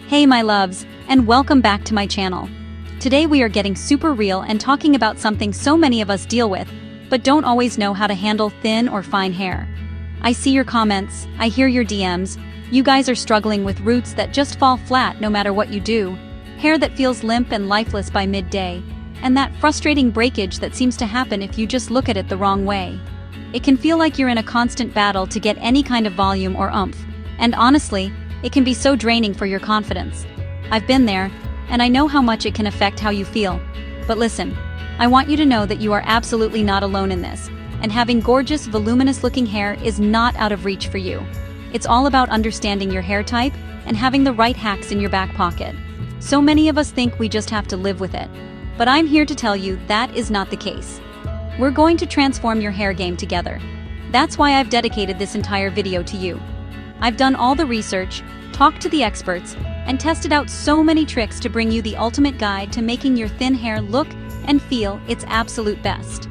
Hey my loves, and welcome back to my channel. Today we are getting super real and talking about something so many of us deal with, but don't always know how to handle thin or fine hair. I see your comments, I hear your DMs, you guys are struggling with roots that just fall flat no matter what you do, hair that feels limp and lifeless by midday, and that frustrating breakage that seems to happen if you just look at it the wrong way. It can feel like you're in a constant battle to get any kind of volume or oomph, and honestly, it can be so draining for your confidence. I've been there, and I know how much it can affect how you feel. But listen, I want you to know that you are absolutely not alone in this, and having gorgeous, voluminous-looking hair is not out of reach for you. It's all about understanding your hair type and having the right hacks in your back pocket. So many of us think we just have to live with it. But I'm here to tell you that is not the case. We're going to transform your hair game together. That's why I've dedicated this entire video to you. I've done all the research, talked to the experts, and tested out so many tricks to bring you the ultimate guide to making your thin hair look and feel its absolute best.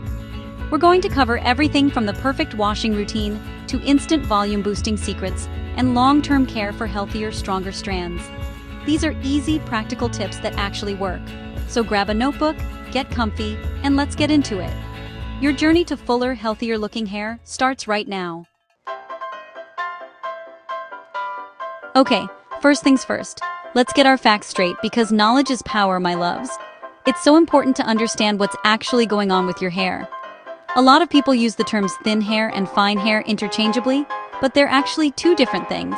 We're going to cover everything from the perfect washing routine to instant volume boosting secrets and long-term care for healthier, stronger strands. These are easy, practical tips that actually work. So grab a notebook, get comfy, and let's get into it. Your journey to fuller, healthier-looking hair starts right now. Okay, first things first. Let's get our facts straight because knowledge is power, my loves. It's so important to understand what's actually going on with your hair. A lot of people use the terms thin hair and fine hair interchangeably, but they're actually two different things.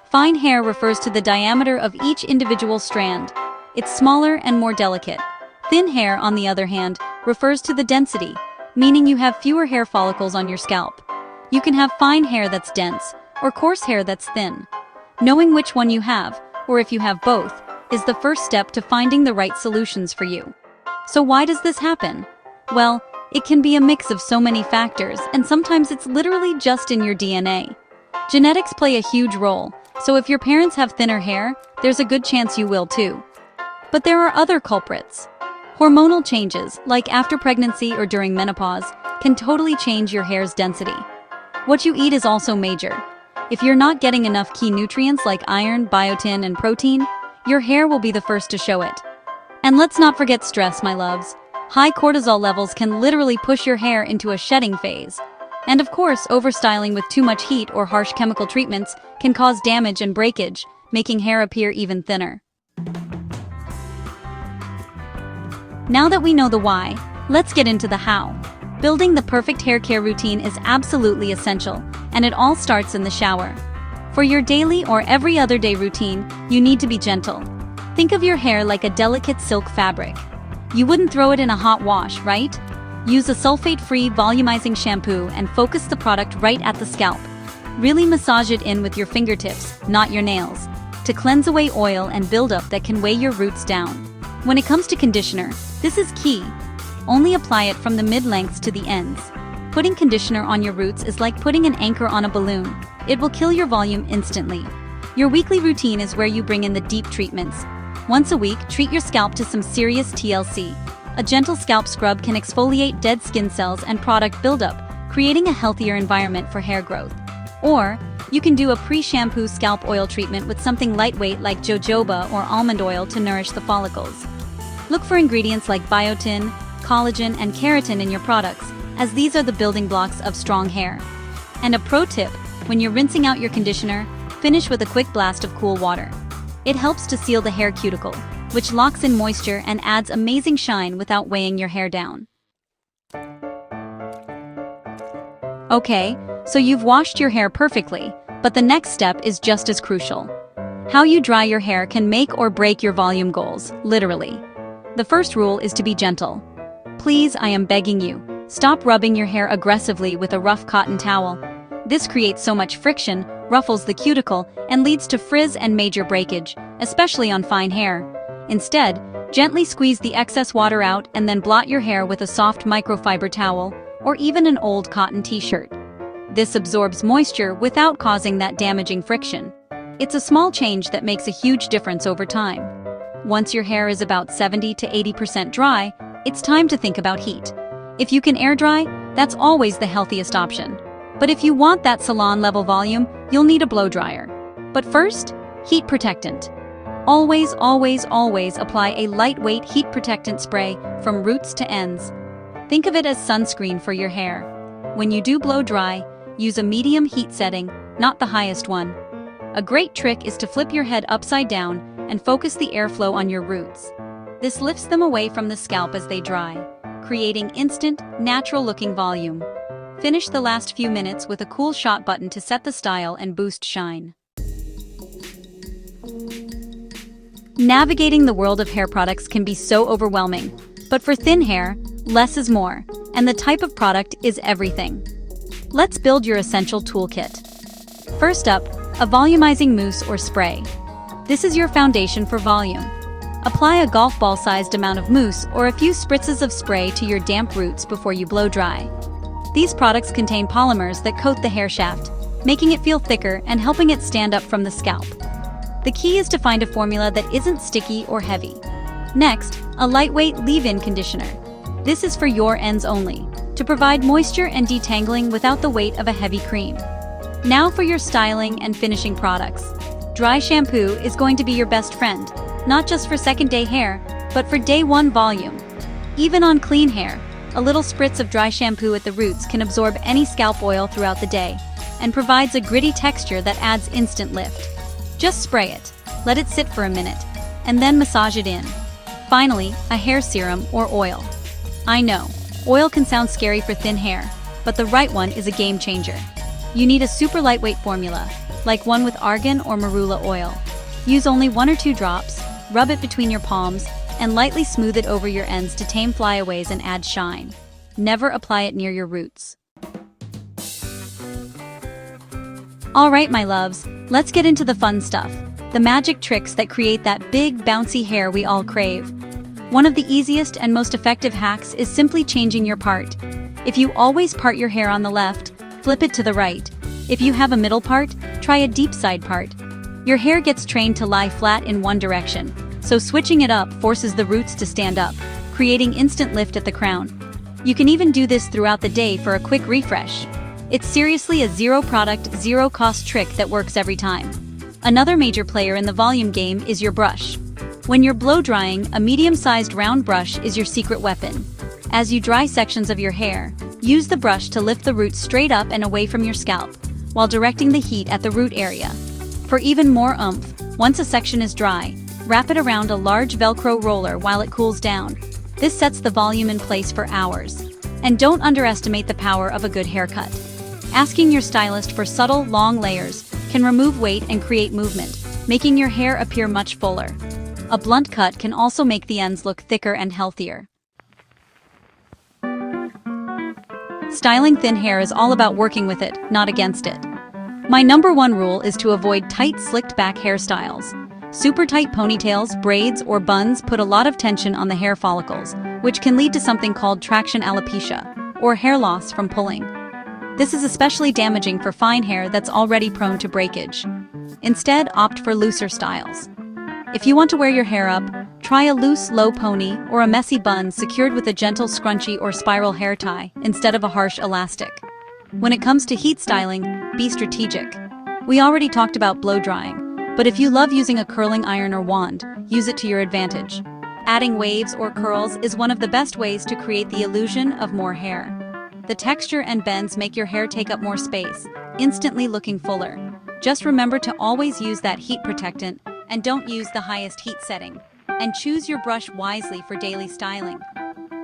Fine hair refers to the diameter of each individual strand. It's smaller and more delicate. Thin hair, on the other hand, refers to the density, meaning you have fewer hair follicles on your scalp. You can have fine hair that's dense, or coarse hair that's thin. Knowing which one you have, or if you have both, is the first step to finding the right solutions for you. So why does this happen? Well, it can be a mix of so many factors, and sometimes it's literally just in your DNA. Genetics play a huge role, so if your parents have thinner hair, there's a good chance you will too. But there are other culprits. Hormonal changes, like after pregnancy or during menopause, can totally change your hair's density. What you eat is also major. If you're not getting enough key nutrients like iron, biotin, and protein, your hair will be the first to show it. And let's not forget stress, my loves. High cortisol levels can literally push your hair into a shedding phase. And of course, overstyling with too much heat or harsh chemical treatments can cause damage and breakage, making hair appear even thinner. Now that we know the why, let's get into the how. Building the perfect hair care routine is absolutely essential, and it all starts in the shower. For your daily or every other day routine, you need to be gentle. Think of your hair like a delicate silk fabric. You wouldn't throw it in a hot wash, right? Use a sulfate-free volumizing shampoo and focus the product right at the scalp. Really massage it in with your fingertips, not your nails, to cleanse away oil and buildup that can weigh your roots down. When it comes to conditioner, this is key. Only apply it from the mid-lengths to the ends. Putting conditioner on your roots is like putting an anchor on a balloon. It will kill your volume instantly. Your weekly routine is where you bring in the deep treatments. Once a week, treat your scalp to some serious TLC. A gentle scalp scrub can exfoliate dead skin cells and product buildup, creating a healthier environment for hair growth. Or, you can do a pre-shampoo scalp oil treatment with something lightweight like jojoba or almond oil to nourish the follicles. Look for ingredients like biotin, collagen, and keratin in your products, as these are the building blocks of strong hair. And a pro tip, when you're rinsing out your conditioner, finish with a quick blast of cool water. It helps to seal the hair cuticle, which locks in moisture and adds amazing shine without weighing your hair down. Okay, so you've washed your hair perfectly, but the next step is just as crucial. How you dry your hair can make or break your volume goals, literally. The first rule is to be gentle. Please, I am begging you, stop rubbing your hair aggressively with a rough cotton towel. This creates so much friction, ruffles the cuticle, and leads to frizz and major breakage, especially on fine hair. Instead, gently squeeze the excess water out and then blot your hair with a soft microfiber towel or even an old cotton t-shirt. This absorbs moisture without causing that damaging friction. It's a small change that makes a huge difference over time. Once your hair is about 70 to 80% dry, it's time to think about heat. If you can air dry, that's always the healthiest option. But if you want that salon level volume, you'll need a blow dryer. But first, heat protectant. Always, always, always apply a lightweight heat protectant spray from roots to ends. Think of it as sunscreen for your hair. When you do blow dry, use a medium heat setting, not the highest one. A great trick is to flip your head upside down and focus the airflow on your roots. This lifts them away from the scalp as they dry, creating instant, natural-looking volume. Finish the last few minutes with a cool shot button to set the style and boost shine. Navigating the world of hair products can be so overwhelming, but for thin hair, less is more, and the type of product is everything. Let's build your essential toolkit. First up, a volumizing mousse or spray. This is your foundation for volume. Apply a golf ball-sized amount of mousse or a few spritzes of spray to your damp roots before you blow dry. These products contain polymers that coat the hair shaft, making it feel thicker and helping it stand up from the scalp. The key is to find a formula that isn't sticky or heavy. Next, a lightweight leave-in conditioner. This is for your ends only, to provide moisture and detangling without the weight of a heavy cream. Now for your styling and finishing products. Dry shampoo is going to be your best friend, not just for second-day hair, but for day-one volume. Even on clean hair, a little spritz of dry shampoo at the roots can absorb any scalp oil throughout the day, and provides a gritty texture that adds instant lift. Just spray it, let it sit for a minute, and then massage it in. Finally, a hair serum or oil. I know, oil can sound scary for thin hair, but the right one is a game changer. You need a super lightweight formula, like one with argan or marula oil. Use only 1 or 2 drops, rub it between your palms, and lightly smooth it over your ends to tame flyaways and add shine. Never apply it near your roots. Alright my loves, let's get into the fun stuff, the magic tricks that create that big bouncy hair we all crave. One of the easiest and most effective hacks is simply changing your part. If you always part your hair on the left, flip it to the right. If you have a middle part, try a deep side part. Your hair gets trained to lie flat in one direction, so switching it up forces the roots to stand up, creating instant lift at the crown. You can even do this throughout the day for a quick refresh. It's seriously a zero-product, zero-cost trick that works every time. Another major player in the volume game is your brush. When you're blow drying, a medium-sized round brush is your secret weapon. As you dry sections of your hair, use the brush to lift the roots straight up and away from your scalp, while directing the heat at the root area. For even more oomph, once a section is dry, wrap it around a large Velcro roller while it cools down. This sets the volume in place for hours. And don't underestimate the power of a good haircut. Asking your stylist for subtle, long layers can remove weight and create movement, making your hair appear much fuller. A blunt cut can also make the ends look thicker and healthier. Styling thin hair is all about working with it, not against it. My #1 rule is to avoid tight, slicked-back hairstyles. Super tight ponytails, braids, or buns put a lot of tension on the hair follicles, which can lead to something called traction alopecia, or hair loss from pulling. This is especially damaging for fine hair that's already prone to breakage. Instead, opt for looser styles. If you want to wear your hair up, try a loose, low pony or a messy bun secured with a gentle scrunchie or spiral hair tie instead of a harsh elastic. When it comes to heat styling, be strategic. We already talked about blow drying, but if you love using a curling iron or wand, use it to your advantage. Adding waves or curls is one of the best ways to create the illusion of more hair. The texture and bends make your hair take up more space, instantly looking fuller. Just remember to always use that heat protectant and don't use the highest heat setting. And choose your brush wisely for daily styling.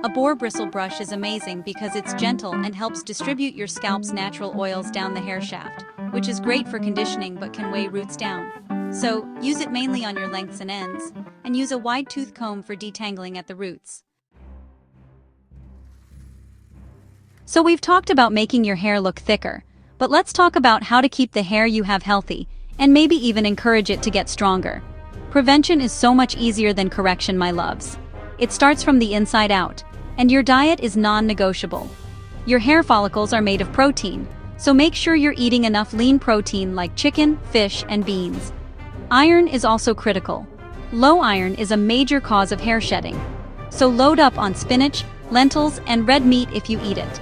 A boar bristle brush is amazing because it's gentle and helps distribute your scalp's natural oils down the hair shaft, which is great for conditioning but can weigh roots down. So, use it mainly on your lengths and ends, and use a wide tooth comb for detangling at the roots. So we've talked about making your hair look thicker, but let's talk about how to keep the hair you have healthy, and maybe even encourage it to get stronger. Prevention is so much easier than correction, my loves. It starts from the inside out, and your diet is non-negotiable. Your hair follicles are made of protein, so make sure you're eating enough lean protein like chicken, fish, and beans. Iron is also critical. Low iron is a major cause of hair shedding, so load up on spinach, lentils, and red meat if you eat it.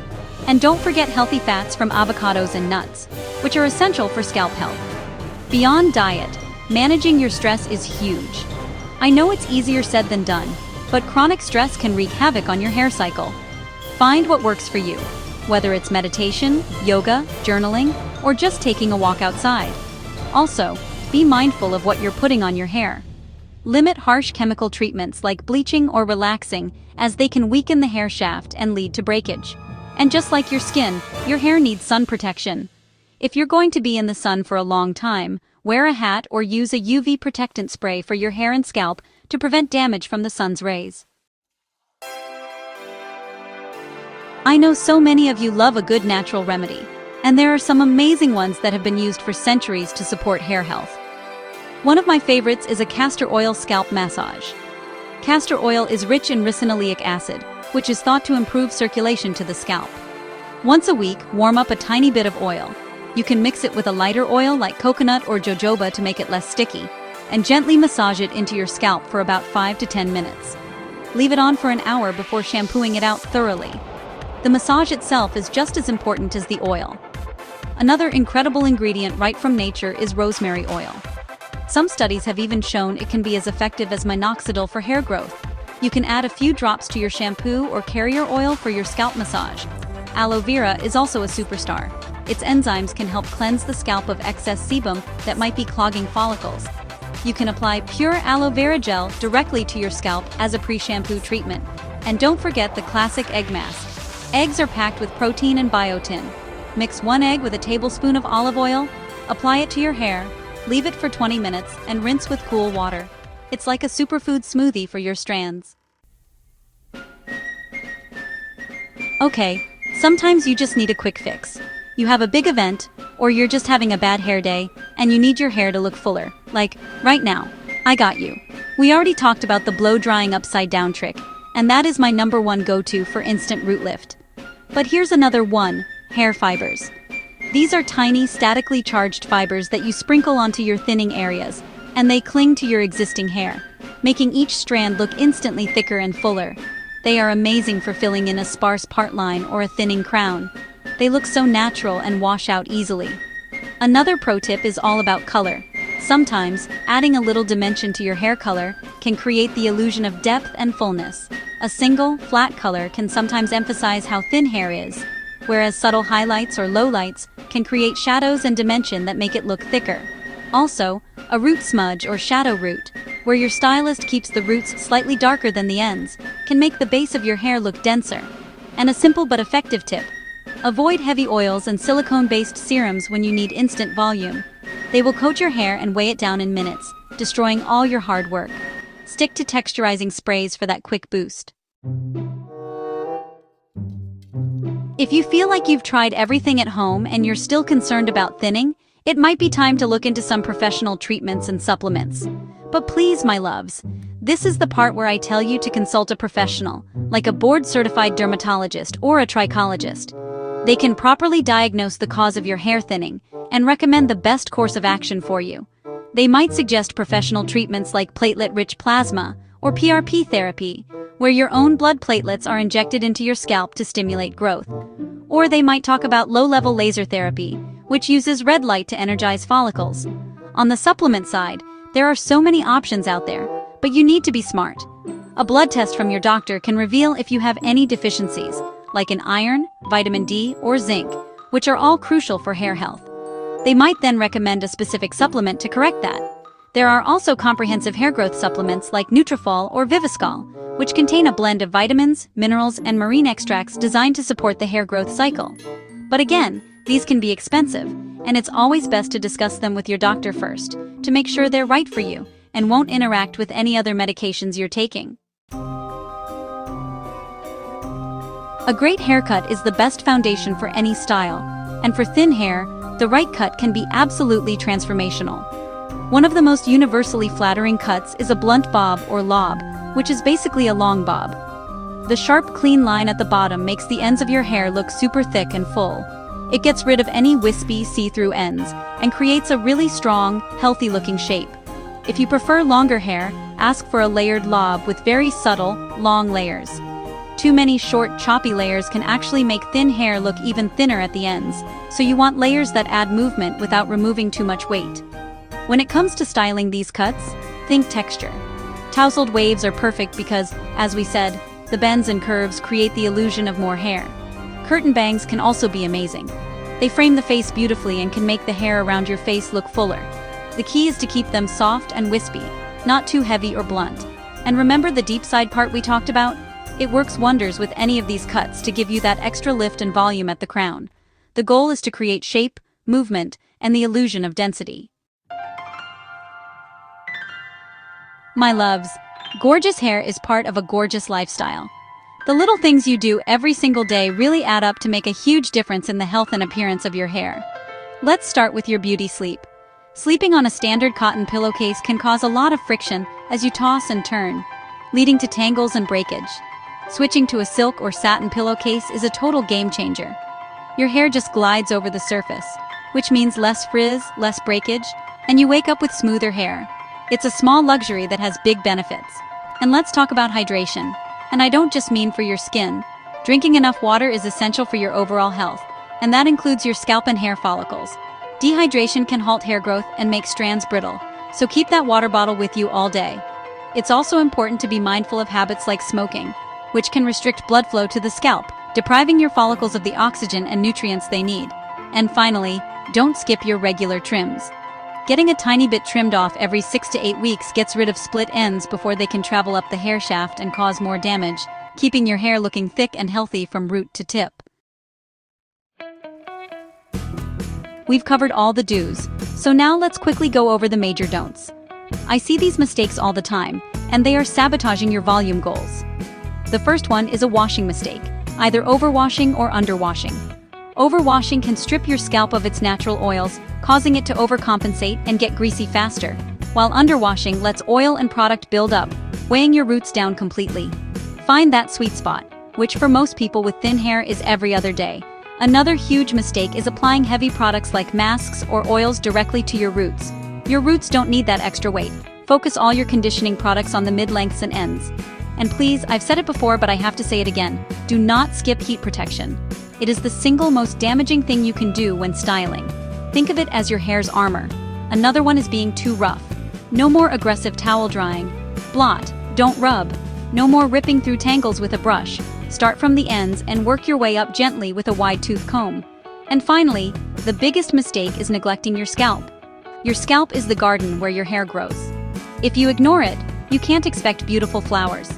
And don't forget healthy fats from avocados and nuts, which are essential for scalp health. Beyond diet, Managing your stress is huge. I know it's easier said than done, but chronic stress can wreak havoc on your hair cycle. Find what works for you, whether it's meditation, yoga, journaling, or just taking a walk outside. Also, be mindful of what you're putting on your hair. Limit harsh chemical treatments like bleaching or relaxing, as they can weaken the hair shaft and lead to breakage. And just like your skin, your hair needs sun protection. If you're going to be in the sun for a long time, wear a hat or use a UV protectant spray for your hair and scalp to prevent damage from the sun's rays. I know so many of you love a good natural remedy, and there are some amazing ones that have been used for centuries to support hair health. One of my favorites is a castor oil scalp massage. Castor oil is rich in ricinoleic acid, which is thought to improve circulation to the scalp. Once a week, warm up a tiny bit of oil. You can mix it with a lighter oil like coconut or jojoba to make it less sticky, and gently massage it into your scalp for about 5 to 10 minutes. Leave it on for an hour before shampooing it out thoroughly. The massage itself is just as important as the oil. Another incredible ingredient right from nature is rosemary oil. Some studies have even shown it can be as effective as minoxidil for hair growth. You can add a few drops to your shampoo or carrier oil for your scalp massage. Aloe vera is also a superstar. Its enzymes can help cleanse the scalp of excess sebum that might be clogging follicles. You can apply pure aloe vera gel directly to your scalp as a pre-shampoo treatment. And don't forget the classic egg mask. Eggs are packed with protein and biotin. Mix 1 egg with a tablespoon of olive oil, apply it to your hair, leave it for 20 minutes, and rinse with cool water. It's like a superfood smoothie for your strands. Okay, sometimes you just need a quick fix. You have a big event, or you're just having a bad hair day, and you need your hair to look fuller. Like, right now. I got you. We already talked about the blow-drying upside-down trick, and that is my #1 go-to for instant root lift. But here's another one, hair fibers. These are tiny, statically charged fibers that you sprinkle onto your thinning areas, and they cling to your existing hair, making each strand look instantly thicker and fuller. They are amazing for filling in a sparse part line or a thinning crown. They look so natural and wash out easily. Another pro tip is all about color. Sometimes, adding a little dimension to your hair color can create the illusion of depth and fullness. A single, flat color can sometimes emphasize how thin hair is, whereas subtle highlights or lowlights can create shadows and dimension that make it look thicker. Also, a root smudge or shadow root, where your stylist keeps the roots slightly darker than the ends, can make the base of your hair look denser. And a simple but effective tip: avoid heavy oils and silicone-based serums when you need instant volume. They will coat your hair and weigh it down in minutes, destroying all your hard work. Stick to texturizing sprays for that quick boost. If you feel like you've tried everything at home and you're still concerned about thinning, it might be time to look into some professional treatments and supplements. But please, my loves, this is the part where I tell you to consult a professional, like a board-certified dermatologist or a trichologist. They can properly diagnose the cause of your hair thinning and recommend the best course of action for you. They might suggest professional treatments like platelet-rich plasma or PRP therapy, where your own blood platelets are injected into your scalp to stimulate growth. Or they might talk about low-level laser therapy, which uses red light to energize follicles. On the supplement side, there are so many options out there, but you need to be smart. A blood test from your doctor can reveal if you have any deficiencies, like in iron, vitamin D, or zinc, which are all crucial for hair health. They might then recommend a specific supplement to correct that. There are also comprehensive hair growth supplements like Nutrafol or Viviscal, which contain a blend of vitamins, minerals, and marine extracts designed to support the hair growth cycle. But again, these can be expensive, and it's always best to discuss them with your doctor first, to make sure they're right for you and won't interact with any other medications you're taking. A great haircut is the best foundation for any style, and for thin hair, the right cut can be absolutely transformational. One of the most universally flattering cuts is a blunt bob or lob, which is basically a long bob. The sharp, clean line at the bottom makes the ends of your hair look super thick and full. It gets rid of any wispy, see-through ends and creates a really strong, healthy-looking shape. If you prefer longer hair, ask for a layered lob with very subtle, long layers. Too many short, choppy layers can actually make thin hair look even thinner at the ends, so you want layers that add movement without removing too much weight. When it comes to styling these cuts, think texture. Tousled waves are perfect because, as we said, the bends and curves create the illusion of more hair. Curtain bangs can also be amazing. They frame the face beautifully and can make the hair around your face look fuller. The key is to keep them soft and wispy, not too heavy or blunt. And remember the deep side part we talked about? It works wonders with any of these cuts to give you that extra lift and volume at the crown. The goal is to create shape, movement, and the illusion of density. My loves, gorgeous hair is part of a gorgeous lifestyle. The little things you do every single day really add up to make a huge difference in the health and appearance of your hair. Let's start with your beauty sleep. Sleeping on a standard cotton pillowcase can cause a lot of friction as you toss and turn, leading to tangles and breakage. Switching to a silk or satin pillowcase is a total game changer. Your hair just glides over the surface, which means less frizz, less breakage, and you wake up with smoother hair. It's a small luxury that has big benefits. And let's talk about hydration. And I don't just mean for your skin. Drinking enough water is essential for your overall health, and that includes your scalp and hair follicles. Dehydration can halt hair growth and make strands brittle, so keep that water bottle with you all day. It's also important to be mindful of habits like smoking, which can restrict blood flow to the scalp, depriving your follicles of the oxygen and nutrients they need. And finally, don't skip your regular trims. Getting a tiny bit trimmed off every 6 to 8 weeks gets rid of split ends before they can travel up the hair shaft and cause more damage, keeping your hair looking thick and healthy from root to tip. We've covered all the do's, so now let's quickly go over the major don'ts. I see these mistakes all the time, and they are sabotaging your volume goals. The first one is a washing mistake, either overwashing or underwashing. Overwashing can strip your scalp of its natural oils, causing it to overcompensate and get greasy faster, while underwashing lets oil and product build up, weighing your roots down completely. Find that sweet spot, which for most people with thin hair is every other day. Another huge mistake is applying heavy products like masks or oils directly to your roots. Your roots don't need that extra weight. Focus all your conditioning products on the mid-lengths and ends. And please, I've said it before but I have to say it again, do not skip heat protection. It is the single most damaging thing you can do when styling. Think of it as your hair's armor. Another one is being too rough. No more aggressive towel drying. Blot, don't rub. No more ripping through tangles with a brush. Start from the ends and work your way up gently with a wide-tooth comb. And finally, the biggest mistake is neglecting your scalp. Your scalp is the garden where your hair grows. If you ignore it, you can't expect beautiful flowers.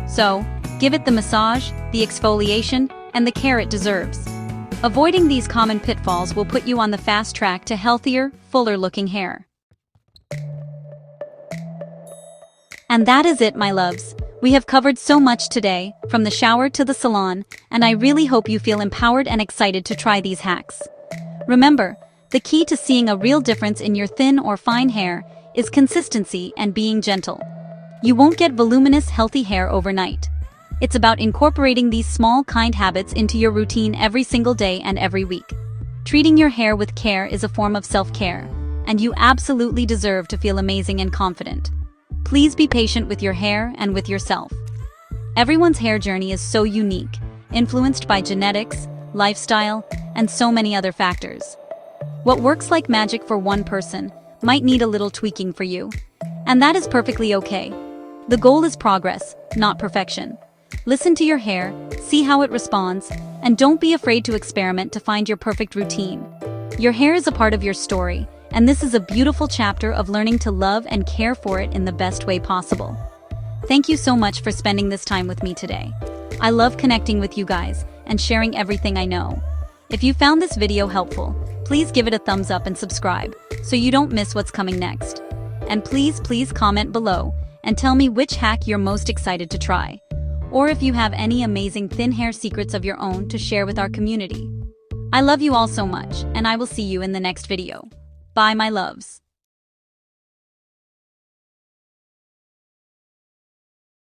So, give it the massage, the exfoliation, and the care it deserves. Avoiding these common pitfalls will put you on the fast track to healthier, fuller-looking hair. And that is it, my loves. We have covered so much today, from the shower to the salon, and I really hope you feel empowered and excited to try these hacks. Remember, the key to seeing a real difference in your thin or fine hair is consistency and being gentle. You won't get voluminous, healthy hair overnight. It's about incorporating these small, kind habits into your routine every single day and every week. Treating your hair with care is a form of self-care, and you absolutely deserve to feel amazing and confident. Please be patient with your hair and with yourself. Everyone's hair journey is so unique, influenced by genetics, lifestyle, and so many other factors. What works like magic for one person might need a little tweaking for you, and that is perfectly okay. The goal is progress, not perfection. Listen to your hair, see how it responds, and don't be afraid to experiment to find your perfect routine. Your hair is a part of your story, and this is a beautiful chapter of learning to love and care for it in the best way possible. Thank you so much for spending this time with me today. I love connecting with you guys and sharing everything I know. If you found this video helpful, please give it a thumbs up and subscribe so you don't miss what's coming next. And please comment below and tell me which hack you're most excited to try, or if you have any amazing thin hair secrets of your own to share with our community. I love you all so much, and I will see you in the next video. Bye, my loves.